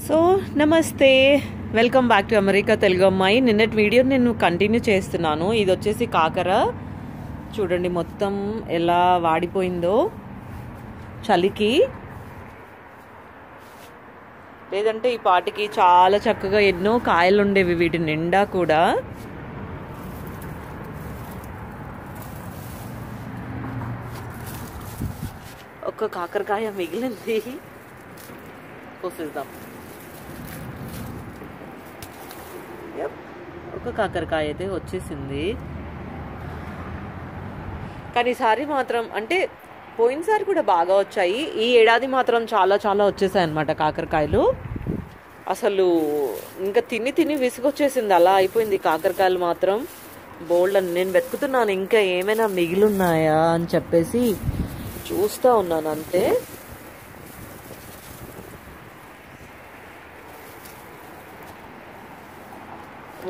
So నమస్తే, welcome back to America Telugu అమ్మాయి. నిన్నటి వీడియో నేను కంటిన్యూ చేస్తున్నాను. ఇది వచ్చేసి కాకర చూడండి, మొత్తం ఎలా వాడిపోయిందో చలికి. లేదంటే ఈ పాటికి చాలా చక్కగా ఎన్నో కాయలు ఉండేవి వీటి నిండా కూడా. ఒక్క కాకరకాయ మిగిలింది, కోసేద్దాం. ఒక కాకరకాయ అయితే వచ్చేసింది. కానీ ఈసారి మాత్రం, అంటే పోయినసారి కూడా బాగా వచ్చాయి, ఈ ఏడాది మాత్రం చాలా చాలా వచ్చేసాయి అన్నమాట కాకరకాయలు. అసలు ఇంకా తిని తిని విసుగొచ్చేసింది, అలా అయిపోయింది కాకరకాయలు మాత్రం. బోల్డ్ అని నేను వెతుకుతున్నాను ఇంకా ఏమైనా మిగిలిన్నాయా అని చెప్పేసి చూస్తూ ఉన్నాను అంతే.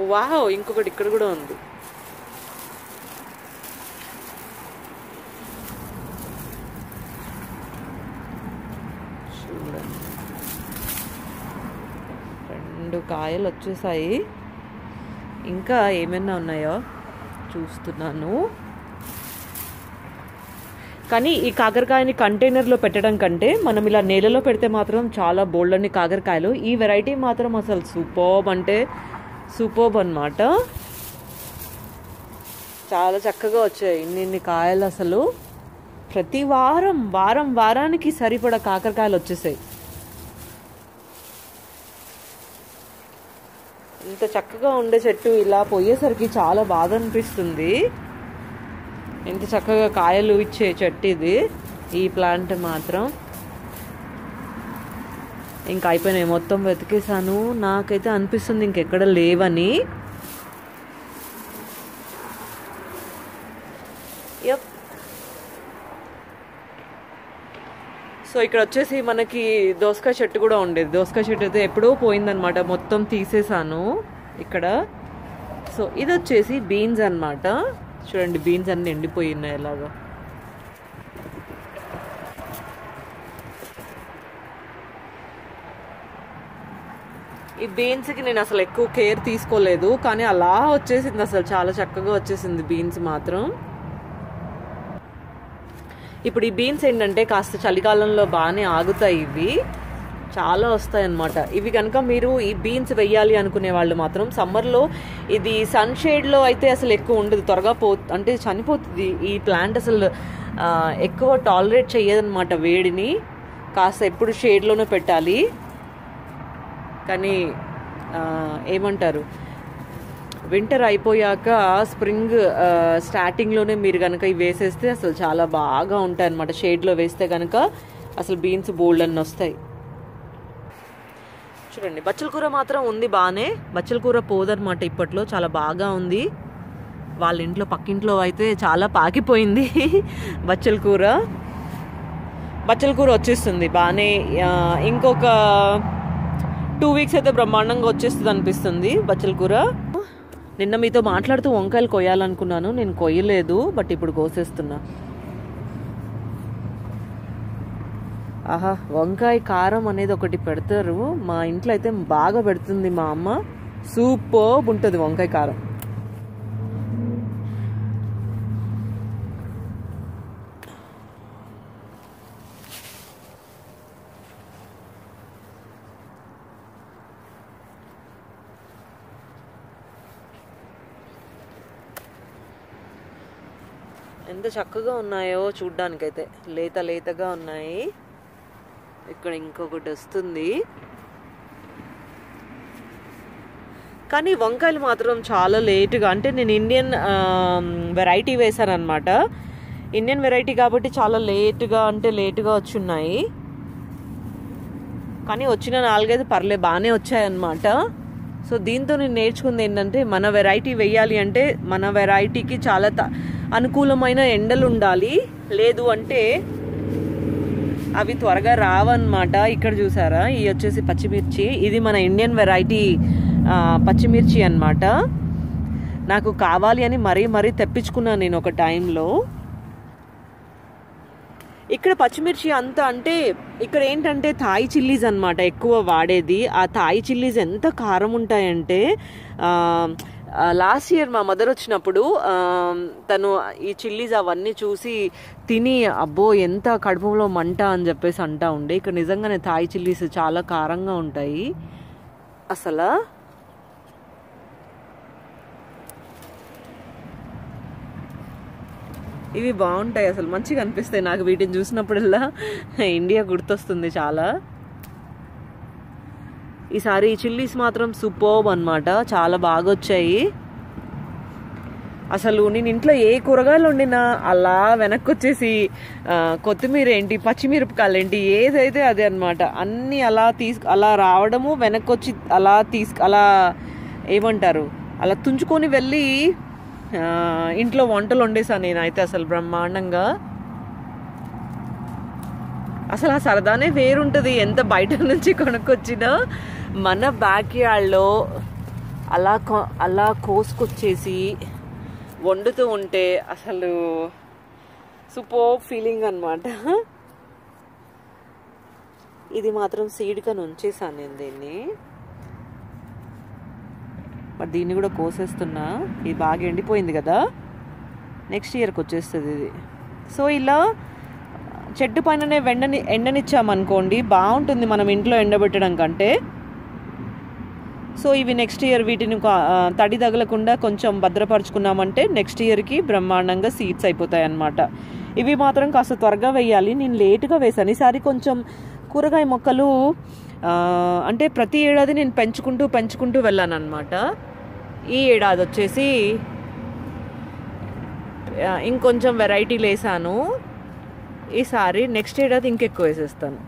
వావ్, ఇంకొకటి ఇక్కడ కూడా ఉంది. చూడండి, 2 కాయలు వచ్చేసాయి. ఇంకా ఏమైనా ఉన్నాయో చూస్తున్నాను. కానీ ఈ కాకరకాయని కంటైనర్లో పెట్టడం కంటే మనం ఇలా నేలలో పెడితే మాత్రం చాలా బోల్డ్ అన్ని కాకరకాయలు. ఈ వెరైటీ మాత్రం అసలు సూపర్బ్ అంటే సూపర్బ్ అన్నమాట. చాలా చక్కగా వచ్చాయి ఇన్ని కాయలు. అసలు ప్రతి వారానికి సరిపడా కాకరకాయలు వచ్చేసాయి. ఇంత చక్కగా ఉండే చెట్టు ఇలా పోయేసరికి చాలా బాధ అనిపిస్తుంది. ఇంత చక్కగా కాయలు ఇచ్చే చెట్టు ఇది, ఈ ప్లాంట్ మాత్రం. ఇంకా అయిపోయినాయి, మొత్తం వెతికేసాను. నాకైతే అనిపిస్తుంది ఇంకెక్కడ లేవని. సో ఇక్కడ వచ్చేసి మనకి దోసకాయ చెట్టు కూడా ఉండేది. దోసకాయ చెట్టు అయితే ఎప్పుడో పోయిందనమాట, మొత్తం తీసేసాను ఇక్కడ. సో ఇది వచ్చేసి బీన్స్ అన్నమాట. చూడండి, బీన్స్ అన్ని ఎండిపోయి ఉన్నాయి ఎలాగా. ఈ బీన్స్కి నేను అసలు ఎక్కువ కేర్ తీసుకోలేదు, కానీ అలా వచ్చేసింది. అసలు చాలా చక్కగా వచ్చేసింది బీన్స్ మాత్రం. ఇప్పుడు ఈ బీన్స్ ఏంటంటే కాస్త చలికాలంలో బాగానే ఆగుతాయి, ఇవి చాలా వస్తాయి అన్నమాట. ఇవి కనుక మీరు ఈ బీన్స్ వెయ్యాలి అనుకునే వాళ్ళు మాత్రం సమ్మర్లో, ఇది సన్ షేడ్లో అయితే అసలు ఎక్కువ ఉండదు, త్వరగా అంటే చనిపోతుంది ఈ ప్లాంట్. అసలు ఎక్కువ టాలరేట్ చేయదన్నమాట వేడిని. కాస్త ఎప్పుడు షేడ్లోనే పెట్టాలి. కానీ ఏమంటారు, వింటర్ అయిపోయాక స్ప్రింగ్ స్టార్టింగ్లోనే మీరు కనుక ఇవి వేసేస్తే అసలు చాలా బాగా ఉంటాయి అన్నమాట. షేడ్లో వేస్తే కనుక అసలు బీన్స్ బోల్డ్ అన్నీ వస్తాయి. చూడండి, బచ్చల కూర మాత్రం ఉంది బాగానే. బచ్చల కూర పోదన్నమాట ఇప్పట్లో, చాలా బాగా ఉంది. వాళ్ళ ఇంట్లో పక్కింట్లో అయితే చాలా పాకిపోయింది బచ్చల కూర. బచ్చల కూర వచ్చేస్తుంది బాగానే. ఇంకొక 2 వీక్స్ అయితే బ్రహ్మాండంగా వచ్చేస్తుంది అనిపిస్తుంది బచ్చల కూర. నిన్న మీతో మాట్లాడుతూ వంకాయలు కొయ్యాలనుకున్నాను, నేను కొయ్యలేదు, బట్ ఇప్పుడు కోసేస్తున్నా. ఆహా, వంకాయ కారం అనేది ఒకటి పెడతారు మా ఇంట్లో, అయితే బాగా పెడుతుంది మా అమ్మ. సూపర్బ్ ఉంటుంది వంకాయ కారం. ఎంత చక్కగా ఉన్నాయో చూడ్డానికైతే, లేతగా ఉన్నాయి. ఇక్కడ ఇంకొకటి వస్తుంది. కానీ వంకాయలు మాత్రం చాలా లేటుగా, అంటే నేను ఇండియన్ వెరైటీ వేశాను అనమాట. ఇండియన్ వెరైటీ కాబట్టి చాలా లేటుగా వచ్చున్నాయి. కానీ వచ్చిన 4-5 పర్లే బాగానే వచ్చాయన్నమాట. సో దీంతో నేను నేర్చుకుంది ఏంటంటే, మన వెరైటీ వేయాలి అంటే మన వెరైటీకి చాలా అనుకూలమైన ఎండలు ఉండాలి, లేదు అంటే అవి త్వరగా రావన్నమాట. ఇక్కడ చూసారా, ఇవి వచ్చేసి పచ్చిమిర్చి. ఇది మన ఇండియన్ వెరైటీ పచ్చిమిర్చి అన్నమాట. నాకు కావాలి అని మరీ తెప్పించుకున్నాను నేను ఒక టైంలో. ఇక్కడ పచ్చిమిర్చి అంత అంటే ఇక్కడ ఏంటంటే థాయ్ చిల్లీస్ అనమాట ఎక్కువ వాడేది. ఆ థాయ్ చిల్లీస్ ఎంత కారం ఉంటాయంటే లాస్ట్ ఇయర్ మా మదర్ వచ్చినప్పుడు తను ఈ చిల్లీస్ అవన్నీ చూసి తిని అబ్బో ఎంత కడుపులో మంట అని చెప్పేసి అంటా ఉండే. ఇక్కడ నిజంగానే థాయ్ చిల్లీస్ చాలా కారంగా ఉంటాయి అసలు. ఇవి బాగుంటాయి అసలు, మంచిగా అనిపిస్తాయి నాకు వీటిని చూసినప్పుడల్లా. ఇండియా గుర్తొస్తుంది చాలా. ఈసారి ఈ చిల్లీస్ మాత్రం సూపర్బ్ అనమాట, చాలా బాగా వచ్చాయి అసలు. నేను ఇంట్లో ఏ కూరగాయలు వండినా అలా వెనక్కి వచ్చేసి కొత్తిమీర ఏంటి, పచ్చిమిరపకాయలు ఏంటి, ఏదైతే అదే అనమాట. అన్నీ అలా రావడము, వెనక్కి వచ్చి అలా ఏమంటారు అలా తుంచుకొని వెళ్ళి ఇంట్లో వంటలు వండేసాను నేనైతే అసలు బ్రహ్మాండంగా. అసలు ఆ సరదానే వేరుంటుంది ఎంత బయట నుంచి కొనుక్కొచ్చినా. మన బ్యాక్ యార్డ్లో అలా కోసుకొచ్చేసి వండుతూ ఉంటే అసలు సూపర్ ఫీలింగ్ అనమాట. ఇది మాత్రం సీడ్గా ఉంచేసాను నేను దీన్ని. మరి దీన్ని కూడా కోసేస్తున్నా, ఇది బాగా ఎండిపోయింది కదా, నెక్స్ట్ ఇయర్కి వచ్చేస్తుంది ఇది. సో ఇలా చెట్టు పైననే ఎండనిచ్చామనుకోండి బాగుంటుంది మనం ఇంట్లో ఎండబెట్టడం కంటే. సో ఇవి నెక్స్ట్ ఇయర్ వీటిని తడి తగలకుండా కొంచెం భద్రపరుచుకున్నామంటే నెక్స్ట్ ఇయర్కి బ్రహ్మాండంగా సీడ్స్ అయిపోతాయి అన్నమాట. ఇవి మాత్రం కాస్త త్వరగా వేయాలి, నేను లేటుగా వేసాను ఈసారి. కొంచెం కూరగాయ మొక్కలు అంటే ప్రతి ఏడాది నేను పెంచుకుంటూ వెళ్ళాను అనమాట. ఈ ఏడాది వచ్చేసి ఇంకొంచెం వెరైటీలు వేసాను. ఈసారి నెక్స్ట్ ఏడాది ఇంకెక్కువ వేసేస్తాను.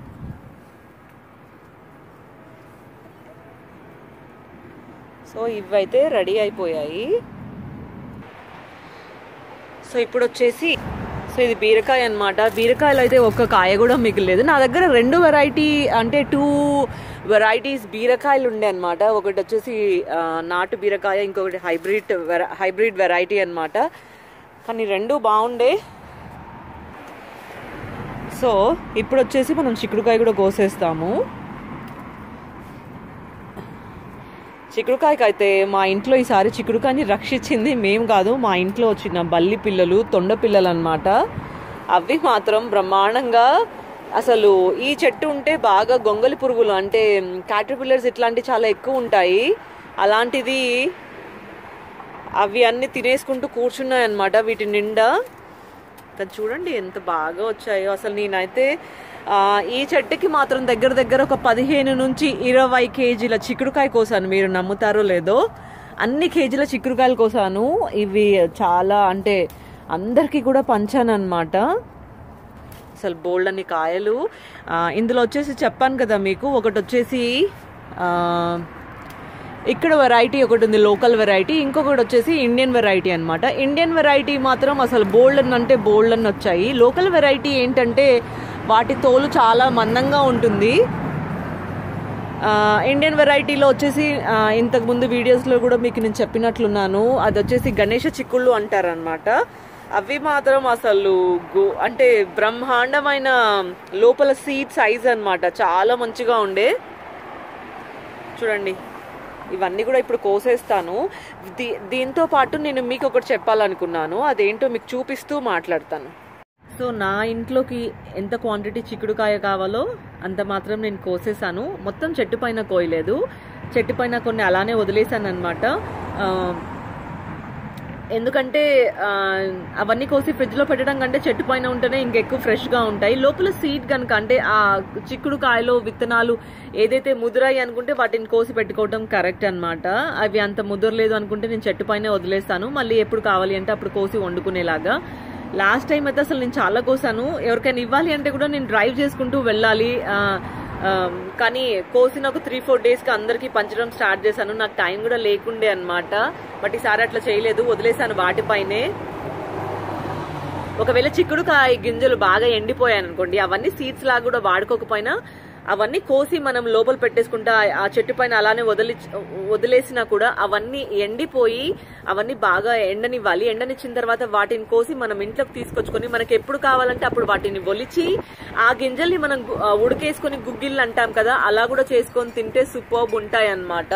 సో ఇవైతే రెడీ అయిపోయాయి. సో ఇప్పుడు వచ్చేసి ఇది బీరకాయ అనమాట. బీరకాయలు అయితే ఒక్క కాయ కూడా మిగిలేదు నా దగ్గర. 2 వెరైటీ అంటే 2 వెరైటీస్ బీరకాయలు ఉండే అనమాట. ఒకటి వచ్చేసి నాటు బీరకాయ, ఇంకొకటి హైబ్రిడ్ వెరైటీ అనమాట. కానీ 2 బాగుండే. సో ఇప్పుడు వచ్చేసి మనం చిక్కుడుకాయ కూడా కోసేస్తాము. చిక్కుడుకాయకి అయితే మా ఇంట్లో ఈసారి చిక్కుడుకాయని రక్షించింది మేము కాదు, మా ఇంట్లో వచ్చిన బల్లి పిల్లలు, తొండ పిల్లలు అనమాట. అవి మాత్రం బ్రహ్మాండంగా అసలు. ఈ చెట్టు ఉంటే బాగా గొంగలి పురుగులు అంటే క్యాటర్పిల్లర్స్ ఇట్లాంటివి చాలా ఎక్కువ ఉంటాయి. అలాంటిది అవి అన్ని తినేసుకుంటూ కూర్చున్నాయి అన్నమాట వీటి నిండా. చూడండి ఎంత బాగా వచ్చాయో అసలు. నేనైతే ఈ చెట్టుకి మాత్రం దగ్గర ఒక 15 నుంచి 20 కేజీల చిక్కుడుకాయ కోసాను. మీరు నమ్ముతారో లేదో అన్ని కేజీల చిక్కుడుకాయలు కోసాను. ఇవి చాలా అంటే అందరికీ కూడా పంచాను అనమాట. అసలు బోల్డ్ అన్ని కాయలు. ఇందులో వచ్చేసి చెప్పాను కదా మీకు, ఒకటి వచ్చేసి ఇక్కడ వెరైటీ ఒకటి ఉంది, లోకల్ వెరైటీ. ఇంకొకటి వచ్చేసి ఇండియన్ వెరైటీ అనమాట. ఇండియన్ వెరైటీ మాత్రం అసలు బోల్డ్ అంటే బోల్డ్ అని వచ్చాయి. లోకల్ వెరైటీ ఏంటంటే వాటి తోలు చాలా మందంగా ఉంటుంది. ఇండియన్ వెరైటీలో వచ్చేసి ఇంతకుముందు వీడియోస్లో కూడా మీకు నేను చెప్పినట్లున్నాను, అది వచ్చేసి గణేష చిక్కుళ్ళు అంటారనమాట. అవి మాత్రం అసలు అంటే బ్రహ్మాండమైన లోపల సీడ్ సైజ్ అనమాట, చాలా మంచిగా ఉండే. చూడండి ఇవన్నీ కూడా ఇప్పుడు కోసేస్తాను. దీంతో పాటు నేను మీకు ఒకటి చెప్పాలనుకున్నాను, అదేంటో మీకు చూపిస్తూ మాట్లాడతాను. సో నా ఇంట్లోకి ఎంత క్వాంటిటీ చిక్కుడుకాయ కావాలో అంత మాత్రం నేను కోసేసాను. మొత్తం చెట్టు పైన కోయలేదు, చెట్టు పైన కొన్ని అలానే వదిలేసాను అనమాట. ఎందుకంటే అవన్నీ కోసి ఫ్రిడ్జ్లో పెట్టడం కంటే చెట్టు పైన ఉంటేనే ఇంకెక్కువ ఫ్రెష్గా ఉంటాయి. లోపల సీడ్ కనుక అంటే ఆ చిక్కుడుకాయలో విత్తనాలు ఏదైతే ముదురాయి అనుకుంటే వాటిని కోసి పెట్టుకోవడం కరెక్ట్ అనమాట. అవి అంత ముదరలేదు అనుకుంటే నేను చెట్టు పైన వదిలేస్తాను, మళ్ళీ ఎప్పుడు కావాలి అంటే అప్పుడు కోసి వండుకునేలాగా. లాస్ట్ టైం అయితే అసలు నేను చాలా కోసాను. ఎవరికైనా ఇవ్వాలి అంటే కూడా నేను డ్రైవ్ చేసుకుంటూ వెళ్ళాలి, కానీ కోసిన ఒక 3-4 డేస్కి అందరికీ పంచడం స్టార్ట్ చేశాను. నాకు టైం కూడా లేకుండే అనమాట. బట్ ఈసారి అట్లా చేయలేదు, వదిలేసాను వాటిపైనే. ఒకవేళ చిక్కుడుకాయ గింజలు బాగా ఎండిపోయాను అనుకోండి, అవన్నీ సీడ్స్ లాగా కూడా వాడుకోకపోయినా అవన్నీ కోసి మనం లోపల పెట్టేసుకుంటా ఆ చెట్టు పైన అలానే వదిలేసినా కూడా అవన్నీ ఎండిపోయి అవన్నీ బాగా ఎండనివ్వాలి. ఎండనిచ్చిన తర్వాత వాటిని కోసి మనం ఇంట్లోకి తీసుకొచ్చుకొని మనకి ఎప్పుడు కావాలంటే అప్పుడు వాటిని ఒలిచి ఆ గింజల్ని మనం ఉడికేసుకొని గుగ్గిళ్ళు అంటాం కదా, అలా కూడా చేసుకొని తింటే సూపర్బ్ ఉంటాయి అన్నమాట.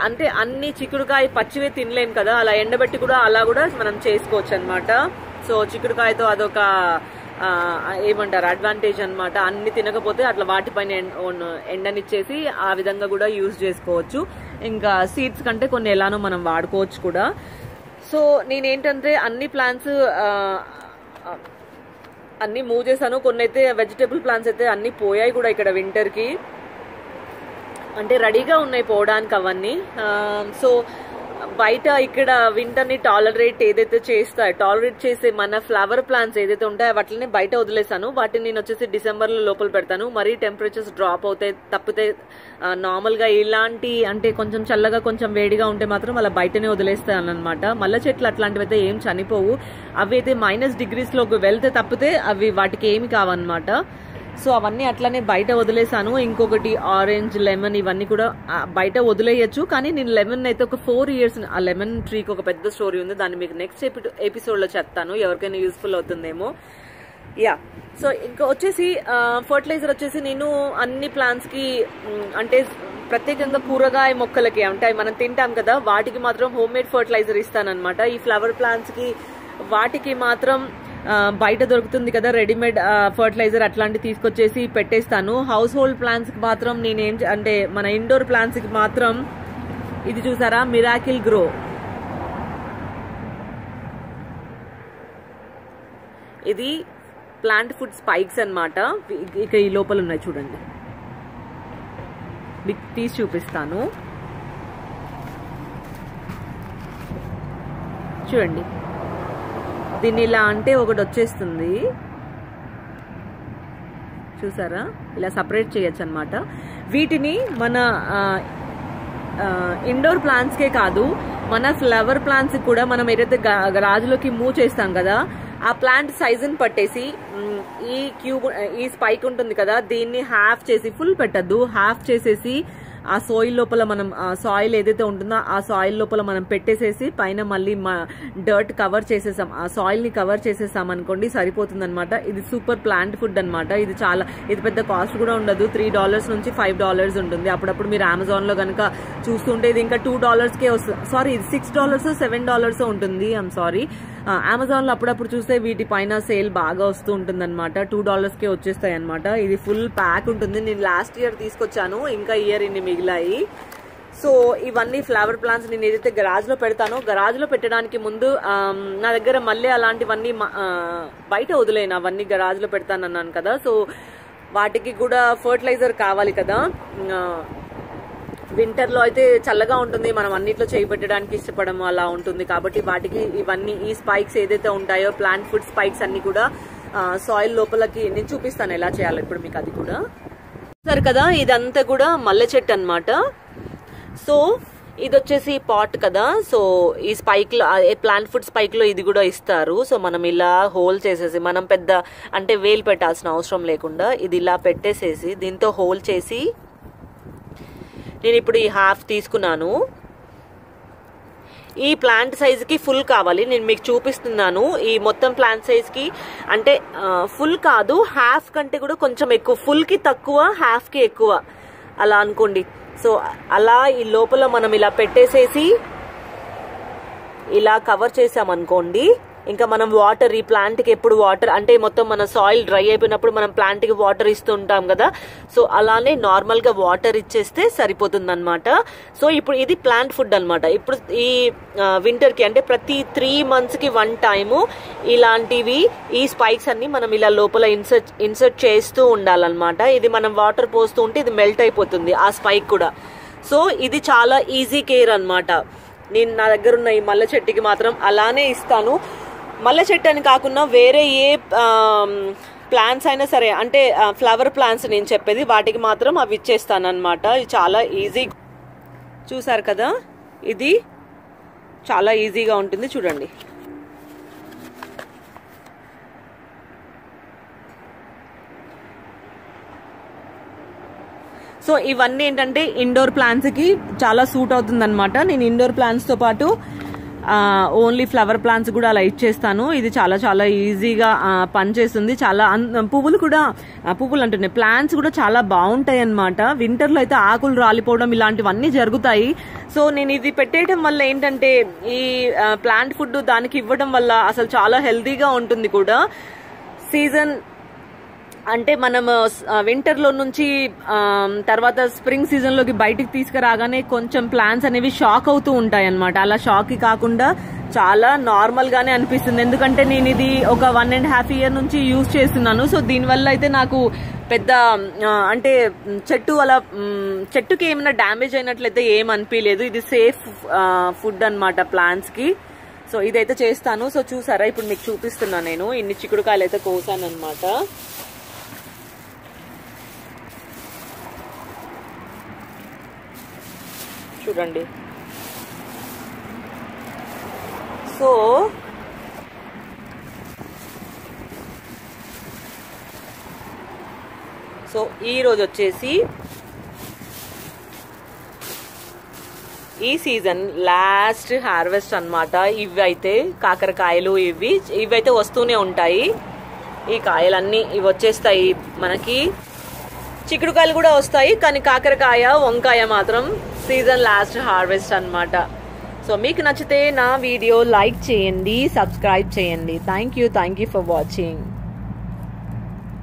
అంటే అన్ని చిక్కుడుకాయ పచ్చివే తినలేం కదా, అలా ఎండబెట్టి కూడా అలా కూడా మనం చేసుకోవచ్చు అనమాట. సో చిక్కుడుకాయతో అదొక ఏమంటారు అడ్వాంటేజ్ అనమాట. అన్ని తినకపోతే అట్లా వాటిపైన ఎండనిచ్చేసి ఆ విధంగా కూడా యూజ్ చేసుకోవచ్చు. ఇంకా సీడ్స్ కంటే కొన్ని ఎలానో మనం వాడుకోవచ్చు కూడా. సో నేనేంటంటే అన్ని ప్లాంట్స్ అన్ని మూవ్ చేశాను. కొన్ని అయితే వెజిటేబుల్ ప్లాంట్స్ అయితే అన్ని పోయాయి కూడా ఇక్కడ వింటర్ కి, అంటే రెడీగా ఉన్నాయి పోవడానికి అవన్నీ. సో బయట ఇక్కడ వింటర్ ని టాలరేట్ చేసే మన ఫ్లవర్ ప్లాంట్స్ ఏదైతే ఉంటాయో వాటిని బయట వదిలేసాను. వాటిని నేను వచ్చేసి డిసెంబర్ లో లోపల పెడతాను. మరీ టెంపరేచర్స్ డ్రాప్ అవుతాయి తప్పితే నార్మల్ గా ఇలాంటి అంటే కొంచెం చల్లగా కొంచెం వేడిగా ఉంటే మాత్రం అలా బయటనే వదిలేస్తాను అనమాట. మల్లె చెట్లు అట్లాంటివి అయితే ఏం చనిపోవు, అవి అయితే -డిగ్రీస్ లోకి వెళ్తే తప్పితే అవి వాటికి ఏమి కావన్నమాట. సో అవన్నీ అట్లానే బయట వదిలేసాను. ఇంకొకటి ఆరెంజ్, లెమన్ ఇవన్నీ కూడా బయట వదిలేయచ్చు. కానీ నేను లెమన్ అయితే ఒక 4 years ఆ లెమన్ ట్రీకి ఒక పెద్ద స్టోరీ ఉంది, దాన్ని మీకు నెక్స్ట్ ఎపిసోడ్ లో చెప్తాను, ఎవరికైనా యూస్ఫుల్ అవుతుందేమో. యా, సో ఇంకా వచ్చేసి ఫర్టిలైజర్ వచ్చేసి నేను అన్ని ప్లాంట్స్ కి అంటే ప్రత్యేకంగా కూరగాయ మొక్కలకి అంటే మనం తింటాం కదా వాటికి మాత్రం హోమ్ మేడ్ ఫర్టిలైజర్ ఇస్తానన్నమాట. ఈ ఫ్లవర్ ప్లాంట్స్ కి వాటికి మాత్రం బయట దొరుకుతుంది కదా రెడీమేడ్ ఫర్టిలైజర్, అట్లాంటి తీసుకొచ్చేసి పెట్టేస్తాను. హౌస్ హోల్డ్ ప్లాంట్స్ కి మాత్రం నేనేం అంటే మన ఇండోర్ ప్లాంట్స్ కి మాత్రం ఇది చూసారా, మిరాకిల్ గ్రో, ఇది ప్లాంట్ ఫుడ్ స్పైక్స్ అన్నమాట. ఇక ఈ లోపల ఉన్నాయి చూడండి, మీకు తీసి చూపిస్తాను చూడండి. దీన్ని ఇలా అంటే ఒకటి వచ్చేస్తుంది చూసారా, ఇలా సపరేట్ చేయొచ్చు అనమాట. వీటిని మన ఇండోర్ ప్లాంట్స్కే కాదు మన ఫ్లవర్ ప్లాంట్స్ కూడా మనం ఏదైతే గాజులోకి మూవ్ చేస్తాం కదా ఆ ప్లాంట్ సైజుని పట్టేసి ఈ స్పైక్ ఉంటుంది కదా దీన్ని హాఫ్ చేసి, ఫుల్ పెట్టద్దు, హాఫ్ చేసేసి ఆ సాయిల్ లోపల మనం సాయిల్ ఏదైతే ఉంటుందో ఆ సాయిల్ లోపల మనం పెట్టేసేసి పైన మళ్ళీ డర్ట్ కవర్ చేసేసాం, ఆ సాయిల్ ని కవర్ చేసేసాం అనుకోండి సరిపోతుంది అనమాట. ఇది సూపర్ ప్లాంట్ ఫుడ్ అనమాట. ఇది పెద్ద కాస్ట్ కూడా ఉండదు, $3 నుంచి $5 ఉంటుంది. అప్పుడప్పుడు మీరు అమెజాన్ లో కనుక చూస్తుంటే ఇది ఇంకా $2కే వస్తుంది, సారీ ఇది $6 $7 ఉంటుంది. ఐఎమ్ సారీ, అమెజాన్ లో అప్పుడప్పుడు చూస్తే వీటి పైన సేల్ బాగా వస్తూ ఉంటుంది అనమాట. $2కే వచ్చేస్తాయి అనమాట. ఇది ఫుల్ ప్యాక్ ఉంటుంది. నేను లాస్ట్ ఇయర్ తీసుకొచ్చాను, ఇంకా ఇయర్ ఇన్ని మిగిలాయి. సో ఇవన్నీ ఫ్లవర్ ప్లాంట్స్ నేను ఏదైతే గరాజ్ లో పెడతానో, గరాజ్ లో పెట్టడానికి ముందు నా దగ్గర మళ్ళీ అలాంటివన్నీ బయట వదిలేను, అవన్నీ గరాజ్ లో పెడతానన్నాను కదా. సో వాటికి కూడా ఫర్టిలైజర్ కావాలి కదా. వింటర్ లో అయితే చల్లగా ఉంటుంది, మనం అన్నిట్లో చేయి పెట్టడానికి ఇష్టపడము అలా ఉంటుంది. కాబట్టి వాటికి ఇవన్నీ ఈ స్పైక్స్ ఏదైతే ఉంటాయో ప్లాంట్ ఫుడ్ స్పైక్స్ అన్ని కూడా సాయిల్ లోపలకి నేను చూపిస్తాను ఎలా చేయాలి ఇప్పుడు మీకు. అది కూడా సరే కదా, ఇదంతా కూడా మల్లె చెట్టు అనమాట. సో ఇది వచ్చేసి పాట్ కదా. సో ఈ స్పైక్ లో ప్లాంట్ ఫుడ్ స్పైక్ లో ఇది కూడా ఇస్తారు. సో మనం ఇలా హోల్ చేసేసి, మనం పెద్ద అంటే వేలు పెట్టాల్సిన అవసరం లేకుండా ఇది ఇలా పెట్టేసేసి దీంతో హోల్ చేసి, నేను ఇప్పుడు ఈ హాఫ్ తీసుకున్నాను. ఈ ప్లాంట్ సైజుకి ఫుల్ కావాలి, నేను మీకు చూపిస్తున్నాను. ఈ మొత్తం ప్లాంట్ సైజ్కి అంటే ఫుల్ కాదు, హాఫ్ కంటే కూడా కొంచెం ఎక్కువ, ఫుల్కి తక్కువ హాఫ్కి ఎక్కువ అలా అనుకోండి. సో అలా ఈ లోపల మనం ఇలా పెట్టేసేసి ఇలా కవర్ చేసామనుకోండి, ఇంకా మనం వాటర్ ఈ ప్లాంట్కి ఎప్పుడు వాటర్ అంటే మొత్తం మన సాయిల్ డ్రై అయిపోయినప్పుడు మనం ప్లాంట్కి వాటర్ ఇస్తూ ఉంటాం కదా. సో అలానే నార్మల్గా వాటర్ ఇచ్చేస్తే సరిపోతుంది అనమాట. సో ఇప్పుడు ఇది ప్లాంట్ ఫుడ్ అనమాట. ఇప్పుడు ఈ వింటర్కి అంటే ప్రతి 3 monthsకి 1 time ఇలాంటివి ఈ స్పైక్స్ అన్ని మనం ఇలా లోపల ఇన్సర్ట్ చేస్తూ ఉండాలన్నమాట. ఇది మనం వాటర్ పోస్తూ ఉంటే ఇది మెల్ట్ అయిపోతుంది ఆ స్పైక్ కూడా. సో ఇది చాలా ఈజీ కేర్ అనమాట. నేను నా దగ్గర ఉన్న ఈ మల్లె చెట్టుకి మాత్రం అలానే ఇస్తాను. మల్లె చెట్టు అని కాకుండా వేరే ఏ ప్లాంట్స్ అయినా సరే, అంటే ఫ్లవర్ ప్లాంట్స్ నేను చెప్పేది, వాటికి మాత్రం అవి ఇచ్చేస్తాను అనమాట. ఇది చాలా ఈజీ, చూసారు కదా, ఇది చాలా ఈజీగా ఉంటుంది చూడండి. సో ఇవన్నీ ఏంటంటే ఇండోర్ ప్లాంట్స్ కి చాలా సూట్ అవుతుంది అనమాట. నేను ఇండోర్ ప్లాంట్స్ తో పాటు ఓన్లీ ఫ్లవర్ ప్లాంట్స్ కూడా అలా ఇచ్చేస్తాను. ఇది చాలా చాలా ఈజీగా పనిచేస్తుంది. చాలా పువ్వులు కూడా, పువ్వులు అంటున్నాయి, ప్లాంట్స్ కూడా చాలా బాగుంటాయి అనమాట. వింటర్ లో అయితే ఆకులు రాలిపోవడం ఇలాంటివన్నీ జరుగుతాయి. సో నేను ఇది పెట్టేయడం వల్ల ఏంటంటే ఈ ప్లాంట్ ఫుడ్ దానికి ఇవ్వడం వల్ల అసలు చాలా హెల్తీగా ఉంటుంది కూడా. సీజన్ అంటే మనం వింటర్ లో నుంచి తర్వాత స్ప్రింగ్ సీజన్ లోకి బయటికి తీసుకురాగానే కొంచెం ప్లాంట్స్ అనేవి షాక్ అవుతూ ఉంటాయి అనమాట. అలా షాక్ కి కాకుండా చాలా నార్మల్ గానే అనిపిస్తుంది. ఎందుకంటే నేను ఇది ఒక 1.5 year నుంచి యూజ్ చేస్తున్నాను. సో దీనివల్ల అయితే నాకు పెద్ద అంటే చెట్టుకి ఏమైనా డ్యామేజ్ అయినట్లయితే ఏం అనిపించలేదు. ఇది సేఫ్ ఫుడ్ అనమాట ప్లాంట్స్ కి. సో ఇదైతే చేస్తాను. సో చూసారా, ఇప్పుడు మీకు చూపిస్తున్నాను. నేను ఇన్ని చిక్కుడుకాయలు అయితే కోసాను అనమాట. చూడండి. సో ఈ రోజు వచ్చేసి ఈ సీజన్ లాస్ట్ హార్వెస్ట్ అన్నమాట. ఇవి అయితే కాకరకాయలు, ఇవైతే వస్తూనే ఉంటాయి. ఈ కాయలన్నీ ఇవి వచ్చేస్తాయి మనకి. చిక్కుడుకాయలు కూడా వస్తాయి, కానీ కాకరకాయ, వంకాయ మాత్రం సీజన్ లాస్ట్ హార్వెస్ట్ అన్నమాట. సో మీకు నచ్చితే నా వీడియో లైక్ చేయండి, సబ్స్క్రైబ్ చేయండి. Thank you for watching.